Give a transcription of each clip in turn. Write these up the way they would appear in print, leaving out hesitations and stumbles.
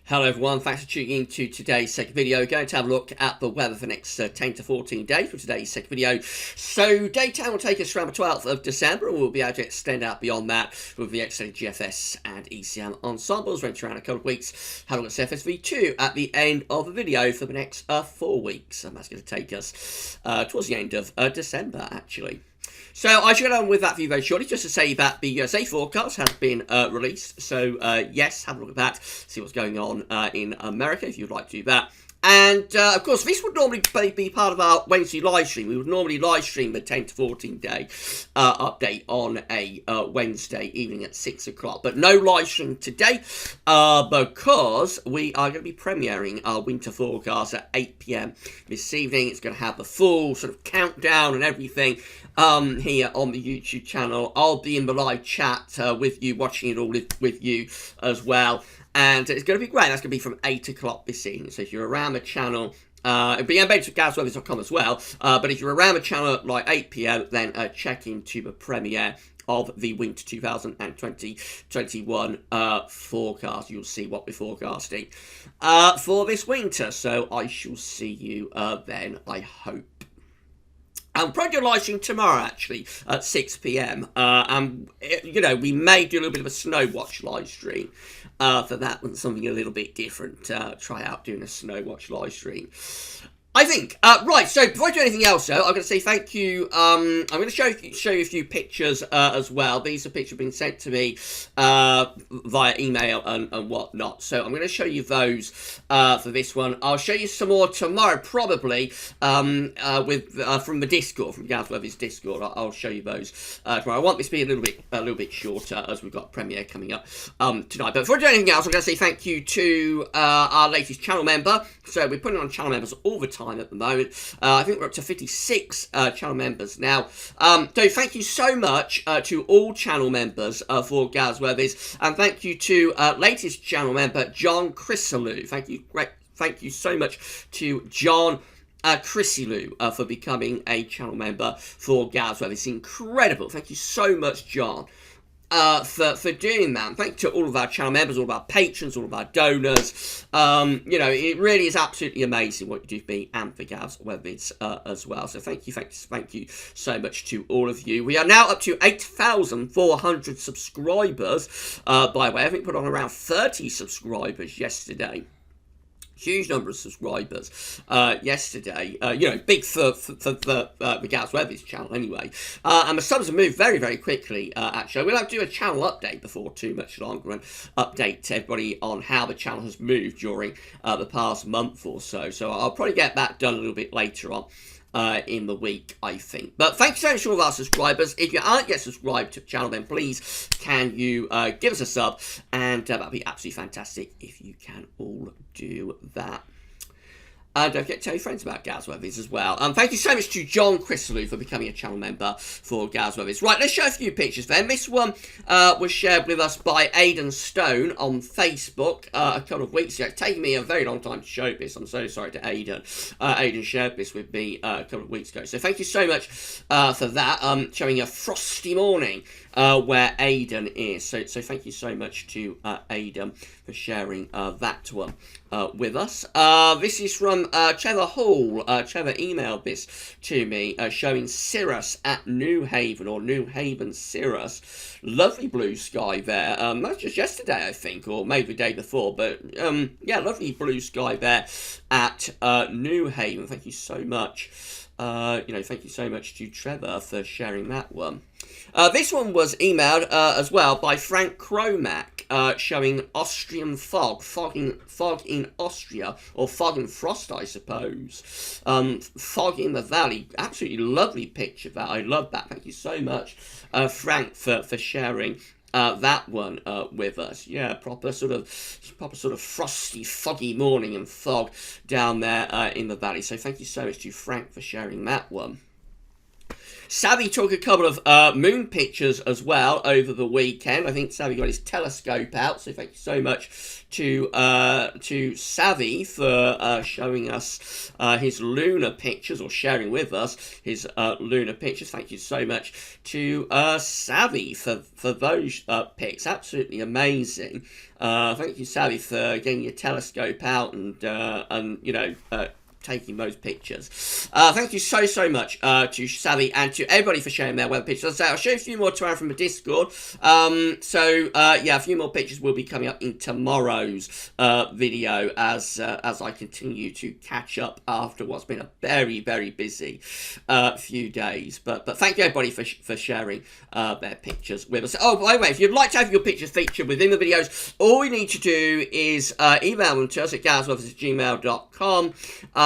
Hello everyone, thanks for tuning in to today's second video. We're going to have a look at the weather for the next 10 to 14 days for today's second video. So daytime will take us around the 12th of December, and we'll be able to extend out beyond that with the extended GFS and ECM ensembles. Rent around a couple of weeks. Have a look at CFSV2 at the end of the video for the next 4 weeks. And that's going to take us towards the end of December, actually. So I should get on with that for you very shortly, just to say that the USA forecast has been released. So yes, have a look at that, see what's going on in America if you'd like to do that. And, of course, this would normally be part of our Wednesday live stream. We would normally live stream the 10 to 14 day update on a Wednesday evening at 6 o'clock. But no live stream today because we are going to be premiering our winter forecast at 8 PM this evening. It's going to have the full sort of countdown and everything here on the YouTube channel. I'll be in the live chat with you, watching it all with you as well. And it's going to be great. That's going to be from 8 o'clock this evening. So if you're around the channel, it'll be embedded at GavsWeatherVids.com as well. But if you're around the channel at like 8 PM, then check into the premiere of the winter 2020-21 forecast. You'll see what we're forecasting for this winter. So I shall see you then, I hope. I'll probably do a live stream tomorrow, actually, at 6 PM. You know, we may do a little bit of a snow watch live stream for that one, something a little bit different. Try out doing a snow watch live stream, I think. Right, so before I do anything else, though, I'm going to say thank you. I'm going to show you a few pictures as well. These are pictures being sent to me via email and whatnot. So I'm going to show you those for this one. I'll show you some more tomorrow, probably, from the Discord, from GavsWeatherVids Discord. I'll show you those tomorrow. I want this to be a little bit shorter, as we've got premiere coming up tonight. But before I do anything else, I'm going to say thank you to our latest channel member. So we're putting on channel members all the time at the moment. I think we're up to 56 channel members now. So thank you so much to all channel members for GavsWeatherVids, and thank you to latest channel member John Chrysalou. Thank you so much to John Chrysalou for becoming a channel member for GavsWeatherVids. It's incredible. Thank you so much, John, for doing that. Thank you to all of our channel members, all of our patrons, all of our donors. You know, it really is absolutely amazing what you do for me and for GavsWeatherVids as well. So thank you so much to all of you. We are now up to 8,400 subscribers. By the way, I think we put on around 30 subscribers yesterday. Huge number of subscribers yesterday. You know, big for the GavsWeatherVids channel anyway. And the subs have moved very, very quickly, actually. We'll have to do a channel update before too much longer and update everybody on how the channel has moved during the past month or so. So I'll probably get that done a little bit later on in the week, I think. But thank you so much to all of our subscribers. If you aren't yet subscribed to the channel, then please can you give us a sub, and that'd be absolutely fantastic if you can all do that. Don't forget to tell your friends about GavsWeatherVids as well. Thank you so much to John Chrysalou for becoming a channel member for GavsWeatherVids. Right, let's show a few pictures then. This one was shared with us by Aidan Stone on Facebook a couple of weeks ago. It's taken me a very long time to show this. I'm so sorry to Aidan. Aidan shared this with me a couple of weeks ago. So thank you so much for that. Showing a frosty morning where Aidan is. So thank you so much to Aidan for sharing that one with us. This is from Trevor Hall. Trevor emailed this to me, showing Cirrus at New Haven, or New Haven Cirrus. Lovely blue sky there. That's just yesterday, I think, or maybe the day before. But yeah, lovely blue sky there at New Haven. Thank you so much. Thank you so much to Trevor for sharing that one. This one was emailed as well by Frank Cromack, showing Austrian fog in Austria, or fog and frost, I suppose. Fog in the valley. Absolutely lovely picture of that. I love that. Thank you so much, Frank, for sharing that one with us. Yeah, proper sort of frosty, foggy morning and fog down there in the valley. So thank you so much to Frank for sharing that one. Savvy took a couple of moon pictures as well over the weekend. I think Savvy got his telescope out, so thank you so much to Savvy for showing us his lunar pictures, or sharing with us his lunar pictures. Thank you so much to Savvy for those pics. Absolutely amazing. Thank you, Savvy, for getting your telescope out and you know, taking those pictures. Thank you so much to Savvy and to everybody for sharing their weather pictures. I'll show you a few more tomorrow from the Discord. Yeah, a few more pictures will be coming up in tomorrow's video as I continue to catch up after what's been a very busy few days. But thank you everybody for sharing their pictures with us. Oh, by the way, if you'd like to have your pictures featured within the videos, all you need to do is email them to us at GavsWeatherVids@gmail.com.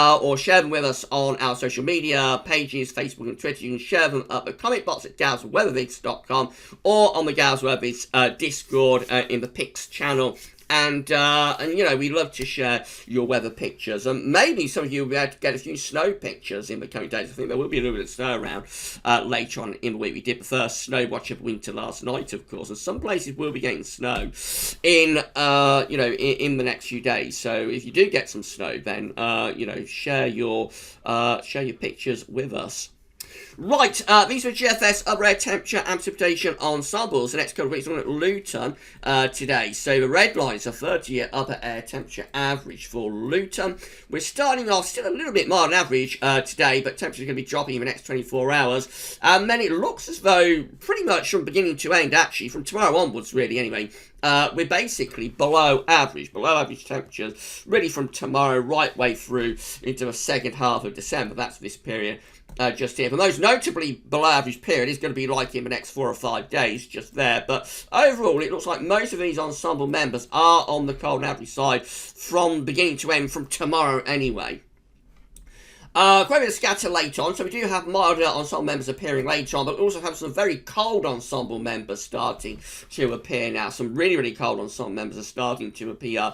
Or share them with us on our social media pages, Facebook and Twitter. You can share them up the comment box at GavsWeatherVids.com or on the GavsWeatherVids Discord in the Pics channel. And you know, we love to share your weather pictures. And maybe some of you will be able to get a few snow pictures in the coming days. I think there will be a little bit of snow around later on in the week. We did the first snow watch of winter last night, of course. And some places will be getting snow in, you know, in the next few days. So if you do get some snow, then, you know, share your pictures with us. Right, these are GFS upper air temperature and precipitation ensembles. The next couple of weeks, we're looking at Luton today. So the red line is a 30-year upper air temperature average for Luton. We're starting off still a little bit more than average today, but temperature is going to be dropping in the next 24 hours. And then it looks as though pretty much from beginning to end, actually, from tomorrow onwards, really, anyway, we're basically below average temperatures, really from tomorrow right way through into the second half of December. That's this period. Just here. The most notably below average period is going to be like in the next 4 or 5 days, just there. But overall, it looks like most of these ensemble members are on the cold and average side from beginning to end from tomorrow anyway. Quite a bit of scatter later on, so we do have milder ensemble members appearing later on, but we also have some very cold ensemble members starting to appear now. Some really cold ensemble members are starting to appear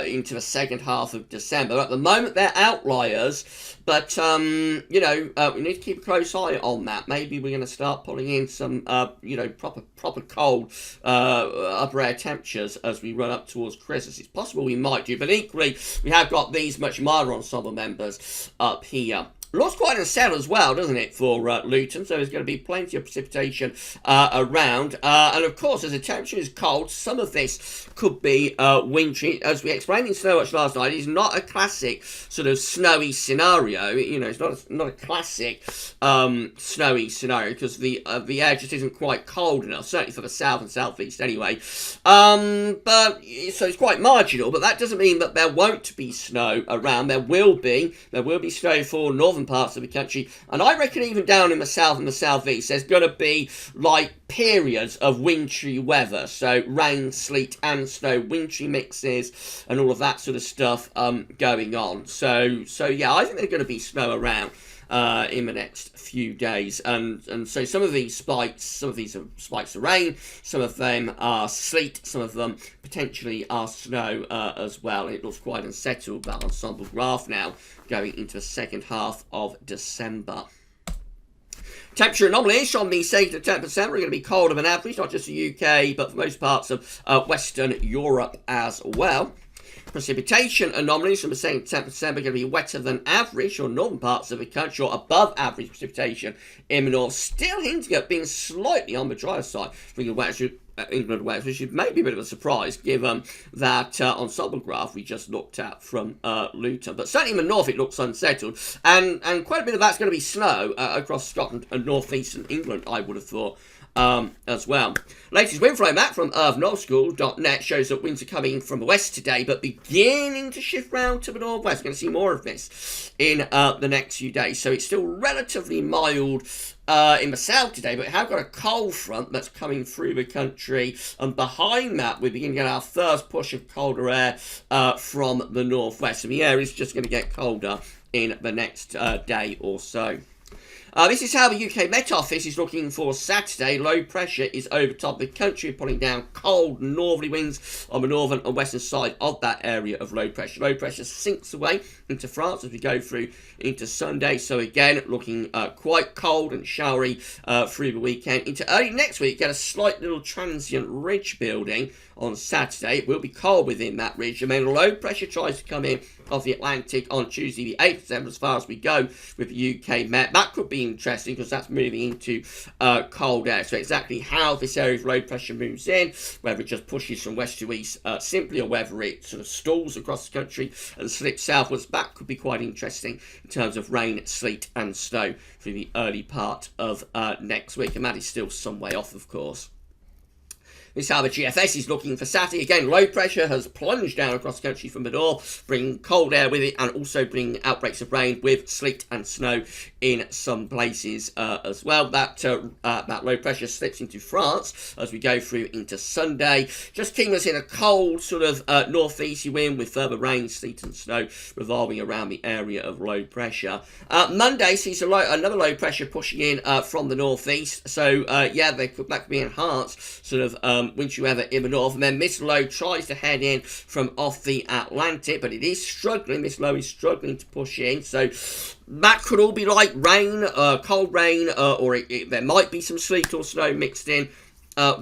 into the second half of December. At the moment, they're outliers, but, you know, we need to keep a close eye on that. Maybe we're going to start pulling in some, you know, proper cold upper air temperatures as we run up towards Christmas. It's possible we might do, but equally, we have got these much milder ensemble members up here. Looks quite unsettled as well, doesn't it, for Luton? So there's going to be plenty of precipitation around. And of course, as the temperature is cold, some of this could be wintry. As we explained in Snow Watch last night, it's not a classic sort of snowy scenario. You know, it's not a classic snowy scenario because the air just isn't quite cold enough, certainly for the south and southeast anyway. But so it's quite marginal, but that doesn't mean that there won't be snow around. There will be snow for northern parts of the country, and I reckon even down in the south and the southeast there's going to be like periods of wintry weather, so rain, sleet and snow, wintry mixes and all of that sort of stuff going on. So yeah, I think there's going to be snow around in the next few days, and so some of these spikes are spikes of rain, some of them are sleet, some of them potentially are snow as well. It looks quite unsettled, that ensemble graph now going into the second half of December. Temperature anomalies on the 2nd to 10th December are going to be colder than average, not just the UK, but for most parts of Western Europe as well. Precipitation anomalies from the 2nd to 10th December are going to be wetter than average on northern parts of the country, or above average precipitation in the north, still hinting at being slightly on the drier side for England Wales, which is maybe a bit of a surprise given that ensemble graph we just looked at from Luton. But certainly in the north it looks unsettled, and quite a bit of that's going to be snow across Scotland and northeastern England, I would have thought. As well. Latest wind flow map from earthnorthschool.net shows that winds are coming from the west today, but beginning to shift round to the northwest. We're going to see more of this in the next few days. So it's still relatively mild in the south today, but we have got a cold front that's coming through the country, and behind that we begin to get our first push of colder air from the northwest. And the air is just going to get colder in the next day or so. This is how the UK Met Office is looking for Saturday. Low pressure is over top of the country, pulling down cold northerly winds on the northern and western side of that area of low pressure. Low pressure sinks away into France as we go through into Sunday. So again, looking quite cold and showery through the weekend. Into early next week, get a slight little transient ridge building on Saturday. It will be cold within that ridge, and then low pressure tries to come in off the Atlantic on Tuesday the 8th of December as far as we go with the UK Met. That could be interesting because that's moving into cold air. So exactly how this area of low pressure moves in, whether it just pushes from west to east simply, or whether it sort of stalls across the country and slips southwards, that could be quite interesting in terms of rain, sleet and snow through the early part of next week. And that is still some way off, of course. This is how the GFS is looking for Saturday. Again, low pressure has plunged down across the country from the north, bringing cold air with it and also bringing outbreaks of rain with sleet and snow in some places as well. That low pressure slips into France as we go through into Sunday, just keeping us in a cold sort of northeasterly wind with further rain, sleet and snow revolving around the area of low pressure. Monday sees another low pressure pushing in from the northeast. So yeah, that could be enhanced sort of wintry weather in the north, and then this low tries to head in from off the Atlantic, but it is struggling. This low is struggling to push in, so that could all be like rain, cold rain, or there might be some sleet or snow mixed in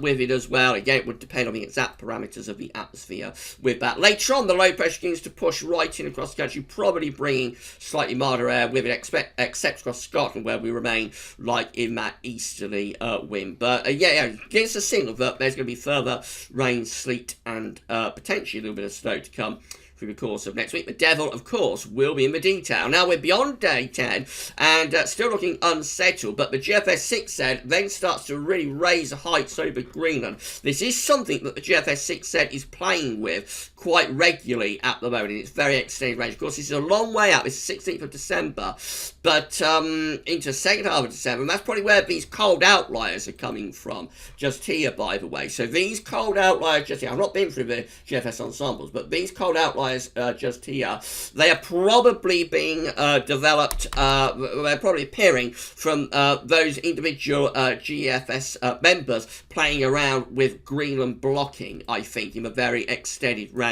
with it as well. Again, it would depend on the exact parameters of the atmosphere with that. Later on, the low pressure begins to push right in across the country, probably bringing slightly milder air with it, except across Scotland, where we remain like in that easterly wind. But yeah, gives a signal that there's going to be further rain, sleet, and potentially a little bit of snow to come through the course of next week. The devil, of course, will be in the detail. Now, we're beyond day 10 and still looking unsettled, but the GFS 6 set then starts to really raise the heights over Greenland. This is something that the GFS 6 set is playing with quite regularly at the moment in its very extended range. Of course, this is a long way out. It's the 16th of December, but into the second half of December, and that's probably where these cold outliers are coming from, just here, by the way. So these cold outliers just here, I've not been through the GFS ensembles, but these cold outliers just here, they are probably being developed, they're probably appearing from those individual GFS members playing around with Greenland blocking, I think, in a very extended range.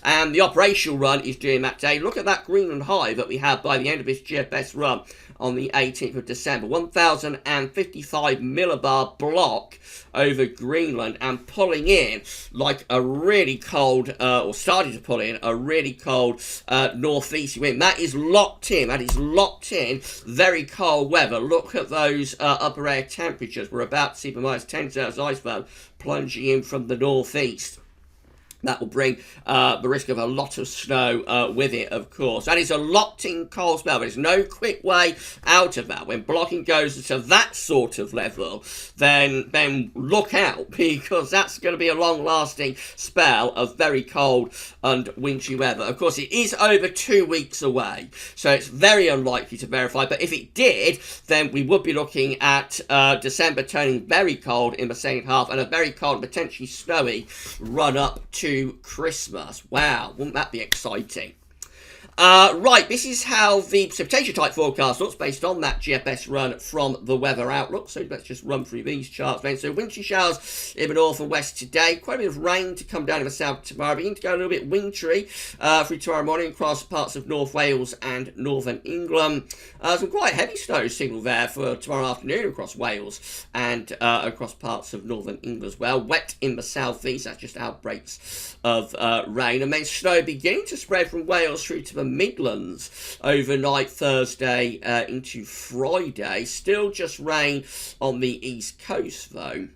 And the operational run is during that day. Look at that Greenland high that we have by the end of this GFS run on the 18th of December. 1,055 millibar block over Greenland, and pulling in like a really cold, or starting to pull in a really cold northeast wind. That is locked in. That is locked in. Very cold weather. Look at those upper air temperatures. We're about to see the minus 10 Celsius iceberg plunging in from the northeast. That will bring the risk of a lot of snow with it, of course. That is a locked-in cold spell. There's no quick way out of that. When blocking goes to that sort of level, then look out, because that's going to be a long-lasting spell of very cold and wintry weather. Of course, it is over 2 weeks away, so it's very unlikely to verify. But if it did, then we would be looking at December turning very cold in the second half, and a very cold, potentially snowy run-up to Christmas. Wow, wouldn't that be exciting? Right, this is how the precipitation type forecast looks based on that GFS run from the Weather Outlook. So let's just run through these charts then. So wintry showers in the north and west today. Quite a bit of rain to come down in the south tomorrow. Beginning to go a little bit wintry through tomorrow morning across parts of North Wales and northern England. Some quite heavy snow signal there for tomorrow afternoon across Wales and across parts of northern England as well. Wet in the southeast. That's just outbreaks of rain. And then snow beginning to spread from Wales through to the Midlands overnight Thursday into Friday. Still just rain on the east coast though.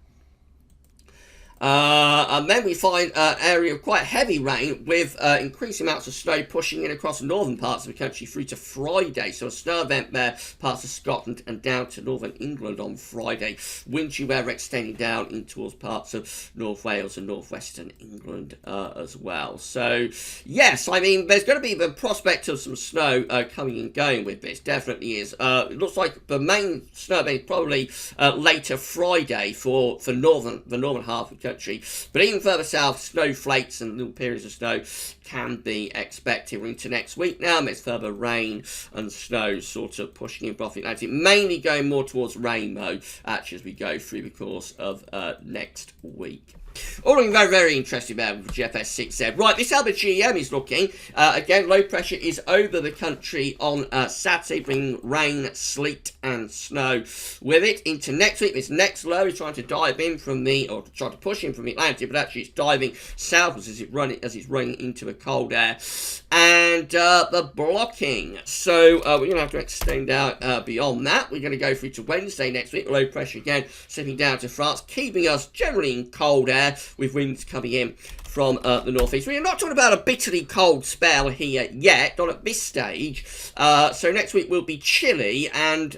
And then we find an area of quite heavy rain with increasing amounts of snow pushing in across the northern parts of the country through to Friday. So a snow event there, parts of Scotland and down to northern England on Friday. Wintry weather extending down in towards parts of North Wales and northwestern England as well. So yes, I mean, there's going to be the prospect of some snow coming and going with this. Definitely is. It looks like the main snow event is probably later Friday for the northern half of the country. But even further south, snowflakes and little periods of snow can be expected. We're into next week now, and there's further rain and snow sort of pushing in off the Atlantic, mainly going more towards rainbow actually as we go through the course of next week. All looking very, very interesting about GFS 6Z. Right, this how the GEM is looking. Again, low pressure is over the country on Saturday, bringing rain, sleet and snow with it. Into next week, this next low is trying to dive in from the, or trying to push in from the Atlantic, but actually it's diving southwards as it's running into the cold air. And the blocking. So we're going to have to extend out beyond that. We're going to go through to Wednesday next week. Low pressure again, slipping down to France, keeping us generally in cold air, with winds coming in from the northeast. We're not talking about a bitterly cold spell here yet, not at this stage. So next week will be chilly and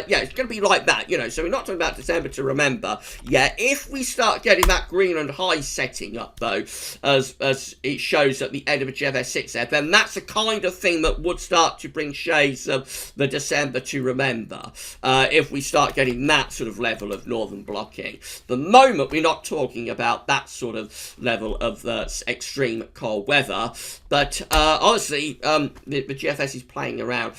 yeah, it's going to be like that, you know. So we're not talking about December to remember. Yeah, if we start getting that Greenland high setting up, though, as it shows at the end of a GFS 6 there, then that's the kind of thing that would start to bring shades of the December to remember. If we start getting that sort of level of northern blocking. The moment we're not talking about that sort of level of extreme cold weather. But honestly, the GFS is playing around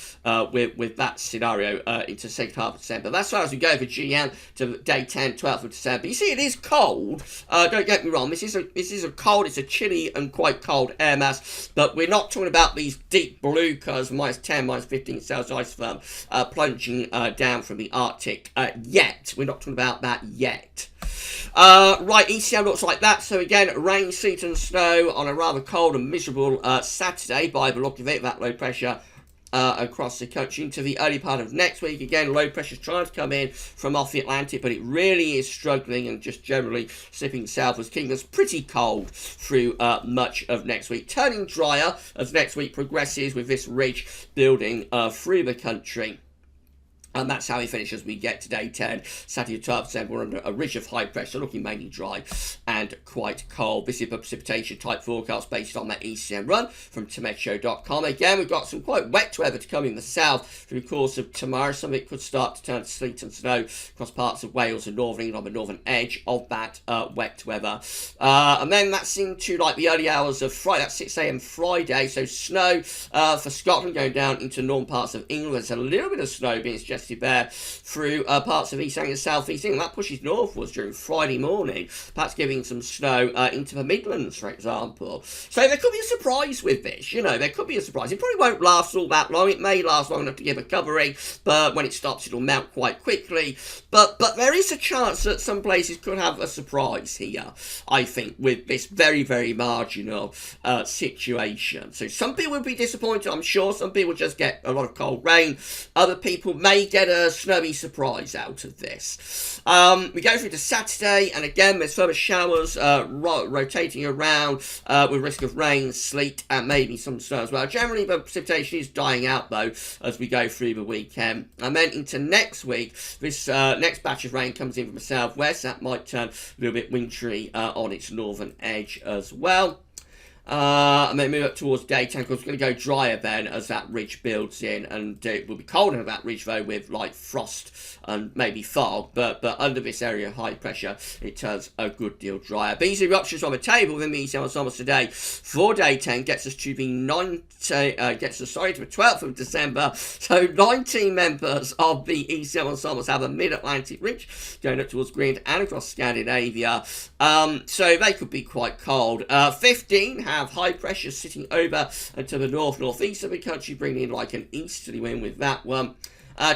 with that scenario into second half of December. That's as far as we go for GM to day 10, 12th of December. You see, it is cold. Don't get me wrong. This is a cold. It's a chilly and quite cold air mass. But we're not talking about these deep blue curves, minus 10, minus 15 Celsius ice firm, plunging down from the Arctic yet. We're not talking about that yet. Right, ECM looks like that. So again, rain, sleet and snow on a rather cold and miserable Saturday by the look of it. That low pressure across the country into the early part of next week. Again, low pressure is trying to come in from off the Atlantic, but it really is struggling and just generally slipping southwards, keeping us pretty cold through much of next week. Turning drier as next week progresses with this ridge building through the country. And that's how we finish as we get to day 10, Saturday 12th December. We're under a ridge of high pressure, looking mainly dry and quite cold. This is a precipitation type forecast based on that ECM run from Tameteo.com. Again, we've got some quite wet weather to come in the south through the course of tomorrow. Some of it could start to turn to sleet and snow across parts of Wales and northern England on the northern edge of that wet weather. And then that's into like the early hours of Friday, that's 6 a.m. Friday. So snow for Scotland going down into northern parts of England. There's a little bit of snow being suggested there through parts of East Anglia and South East England. That pushes northwards during Friday morning, perhaps giving some snow into the Midlands, for example. So there could be a surprise with this, you know, there could be a surprise. It probably won't last all that long. It may last long enough to give a covering, but when it stops, it'll melt quite quickly. But there is a chance that some places could have a surprise here, I think, with this very, very marginal situation. So some people will be disappointed, I'm sure. Some people just get a lot of cold rain. Other people may get a snowy surprise out of this. We go through to Saturday, and again, there's further showers rotating around with risk of rain, sleet, and maybe some snow as well. Generally, the precipitation is dying out, though, as we go through the weekend. And then into next week, this next batch of rain comes in from the southwest. That might turn a little bit wintry on its northern edge as well. And then move up towards daytime, because it's going to go drier then as that ridge builds in, and it will be colder on that ridge though, with like frost and maybe fog, but under this area of high pressure it turns a good deal drier. These eruptions on the table within the ECM ensembles today for day 10 gets us to the 12th of December. So 19 members of the ECM ensembles have a mid-Atlantic ridge going up towards Greenland and across Scandinavia, so they could be quite cold. 15 have high pressure sitting over to the northeast of the country, bringing in like an easterly wind with that one.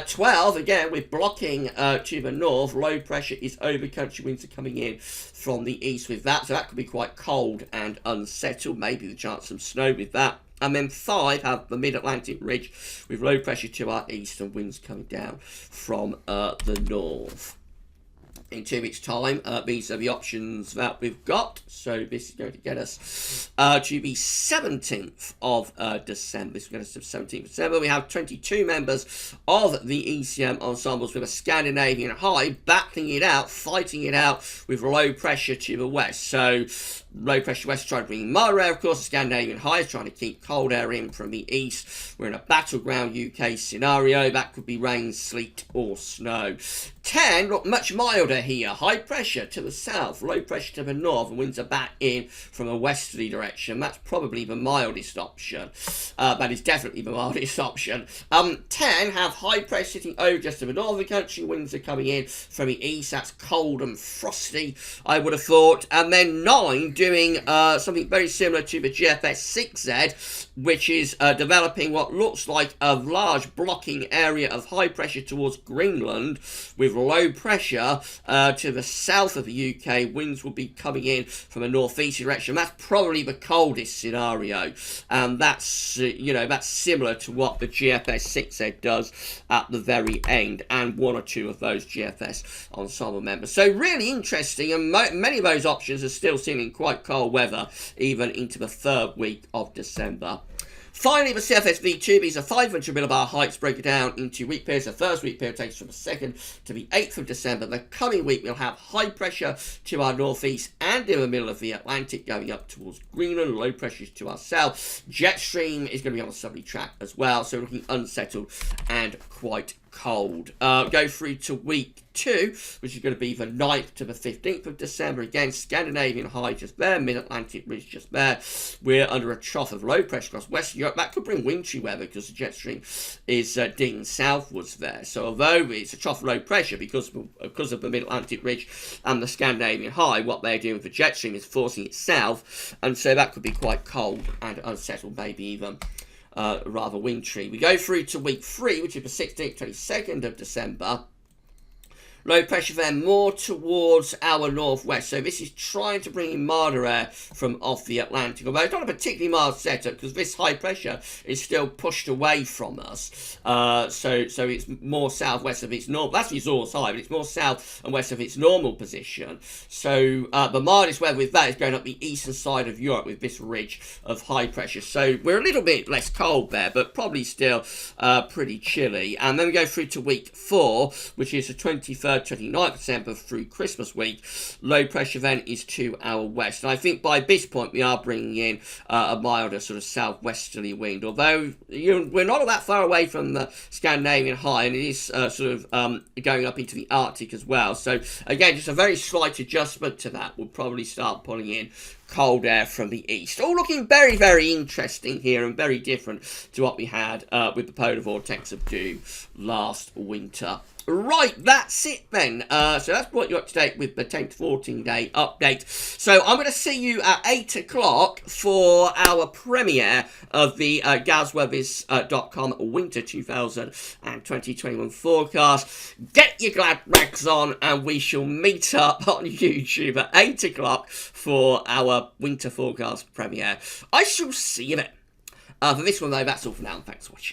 12, again, with blocking to the north, low pressure is over country, winds are coming in from the east with that, so that could be quite cold and unsettled, maybe the chance of some snow with that. And then 5 have the mid-Atlantic ridge with low pressure to our east and winds coming down from the north. In 2 weeks' time, these are the options that we've got. So this is going to get us to the 17th of December. This will get us to the 17th of December. We have 22 members of the ECM ensembles with a Scandinavian high, battling it out, fighting it out with low pressure to the west. So low pressure west trying to bring in mild air, of course. The Scandinavian high is trying to keep cold air in from the east. We're in a battleground UK scenario. That could be rain, sleet or snow. 10, look, much milder here. High pressure to the south, low pressure to the north, and winds are back in from a westerly direction. That's probably the mildest option. That is definitely the mildest option. 10, have high pressure sitting over just to the north of the country. Winds are coming in from the east. That's cold and frosty, I would have thought. And then 9, doing something very similar to the GFS 6Z, which is developing what looks like a large blocking area of high pressure towards Greenland, with low pressure to the south of the UK. Winds will be coming in from a northeast direction. That's probably the coldest scenario, and that's that's similar to what the GFS 6Z does at the very end, and 1 or 2 of those GFS ensemble members. So really interesting, and many of those options are still seeing quite cold weather even into the 3rd week of December. Finally, the CFS V2, these are 500 millibar heights, break it down into week periods. The first week period takes from the 2nd to the 8th of December. The coming week, we'll have high pressure to our northeast and in the middle of the Atlantic going up towards Greenland. Low pressures to our south. Jet stream is going to be on a southerly track as well, so looking unsettled and quite cold. Go through to week 2, which is going to be the 9th to the 15th of December. Again, Scandinavian high just there, mid-Atlantic ridge just there. We're under a trough of low pressure across Western Europe. That could bring wintry weather because the jet stream is dinging southwards there. So although it's a trough of low pressure because of the mid-Atlantic ridge and the Scandinavian high, what they're doing with the jet stream is forcing it south, and so that could be quite cold and unsettled, maybe even rather wintry. We go through to week 3, which is the 16th, 22nd of December. Low pressure then more towards our northwest. So this is trying to bring in milder air from off the Atlantic. Although it's not a particularly mild setup because this high pressure is still pushed away from us. So it's more southwest of its normal. That's its all high, but it's more south and west of its normal position. So the mildest weather with that is going up the eastern side of Europe with this ridge of high pressure. So we're a little bit less cold there, but probably still pretty chilly. And then we go through to week 4, which is the 23rd, 29th December through Christmas week. Low pressure then is to our west. And I think by this point we are bringing in a milder sort of southwesterly wind, although we're not all that far away from the Scandinavian high, and it is going up into the Arctic as well. So again, just a very slight adjustment to that. We'll probably start pulling in cold air from the east. All looking very, very interesting here and very different to what we had with the polar vortex of doom last winter. Right, that's it then. So that's brought you up to date with the 10 to 14 day update. So I'm going to see you at 8 o'clock for our premiere of the GavsWeatherVids.com Winter 2020-21 forecast. Get your glad rags on and we shall meet up on YouTube at 8 o'clock for our winter forecast premiere. I shall see you then. For this one though, that's all for now. Thanks for watching.